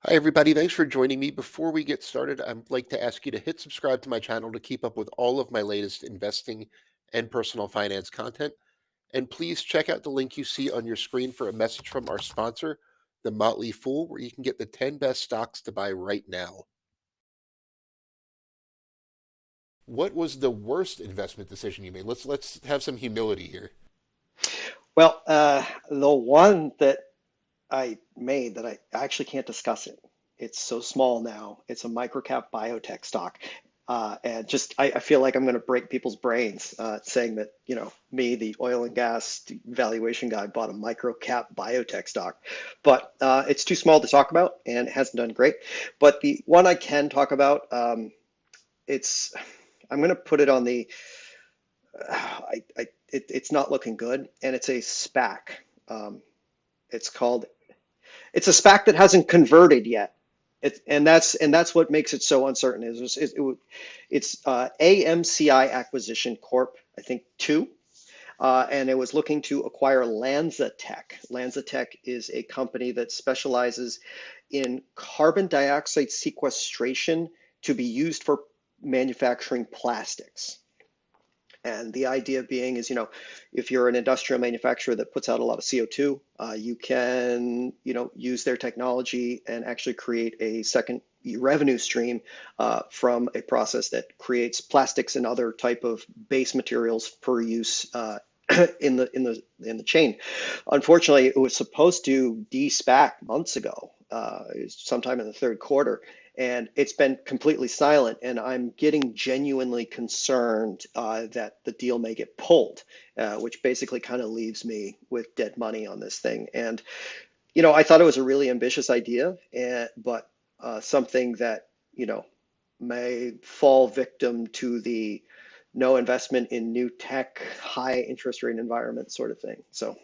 Hi, everybody. Thanks for joining me. Before we get started, I'd like to ask you to hit subscribe to my channel to keep up with all of my latest investing and personal finance content. And please check out the link you see on your screen for a message from our sponsor, The Motley Fool, where you can get the 10 best stocks to buy right now. What was the worst investment decision you made? Let's have some humility here. Well, the one that I made that I actually can't discuss it. It's so small now. It's a microcap biotech stock. And just I feel like I'm going to break people's brains saying that, me, the oil and gas valuation guy, bought a microcap biotech stock. But it's too small to talk about and it hasn't done great. But the one I can talk about, it's I'm going to put it on the it's not looking good, and it's a SPAC. Um, it's called it's a SPAC that hasn't converted yet. And that's what makes it so uncertain. It's AMCI Acquisition Corp, I think two, and it was looking to acquire LanzaTech. LanzaTech is a company that specializes in carbon dioxide sequestration to be used for manufacturing plastics. And the idea being is, if you're an industrial manufacturer that puts out a lot of CO2, you can, use their technology and actually create a second revenue stream from a process that creates plastics and other type of base materials for use in the chain. Unfortunately, it was supposed to de-SPAC months ago, sometime in the third quarter, and it's been completely silent. And I'm getting genuinely concerned that the deal may get pulled, which basically kind of leaves me with dead money on this thing. And I thought it was a really ambitious idea, but something that may fall victim to the no investment in new tech, high interest rate environment sort of thing. So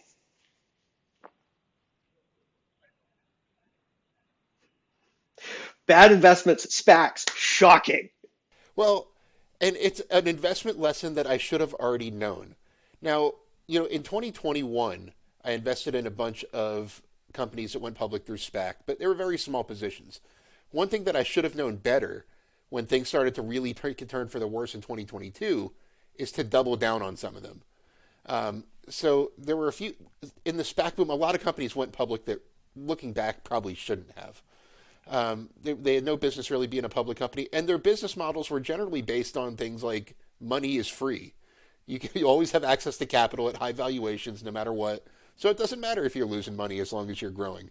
bad investments, SPACs, shocking. Well, and it's an investment lesson that I should have already known. Now, in 2021, I invested in a bunch of companies that went public through SPAC, but they were very small positions. One thing that I should have known better when things started to really take a turn for the worse in 2022 is to double down on some of them. So there were a few in the SPAC boom. A lot of companies went public that, looking back, probably shouldn't have. They had no business really being a public company, and their business models were generally based on things like money is free. You always have access to capital at high valuations, no matter what. So it doesn't matter if you're losing money as long as you're growing.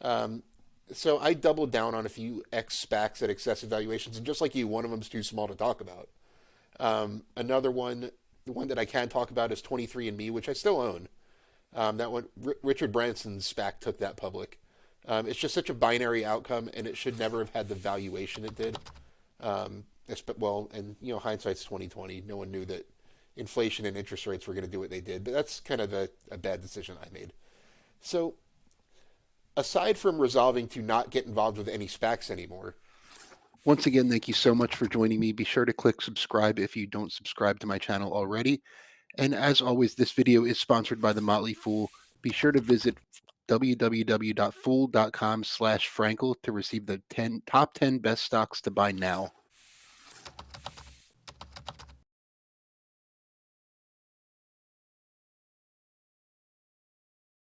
Um, so I doubled down on a few X SPACs at excessive valuations, and just like you, one of them's too small to talk about. Another one, the one that I can talk about is 23andMe, which I still own. That one, Richard Branson's SPAC took that public. It's just such a binary outcome, and it should never have had the valuation it did. Well, and hindsight's 2020. No one knew that inflation and interest rates were going to do what they did, but that's kind of a bad decision I made. So, aside from resolving to not get involved with any SPACs anymore, once again, thank you so much for joining me. Be sure to click subscribe if you don't subscribe to my channel already. And as always, this video is sponsored by The Motley Fool. Be sure to visit www.fool.com/Frankel to receive the top 10 best stocks to buy now.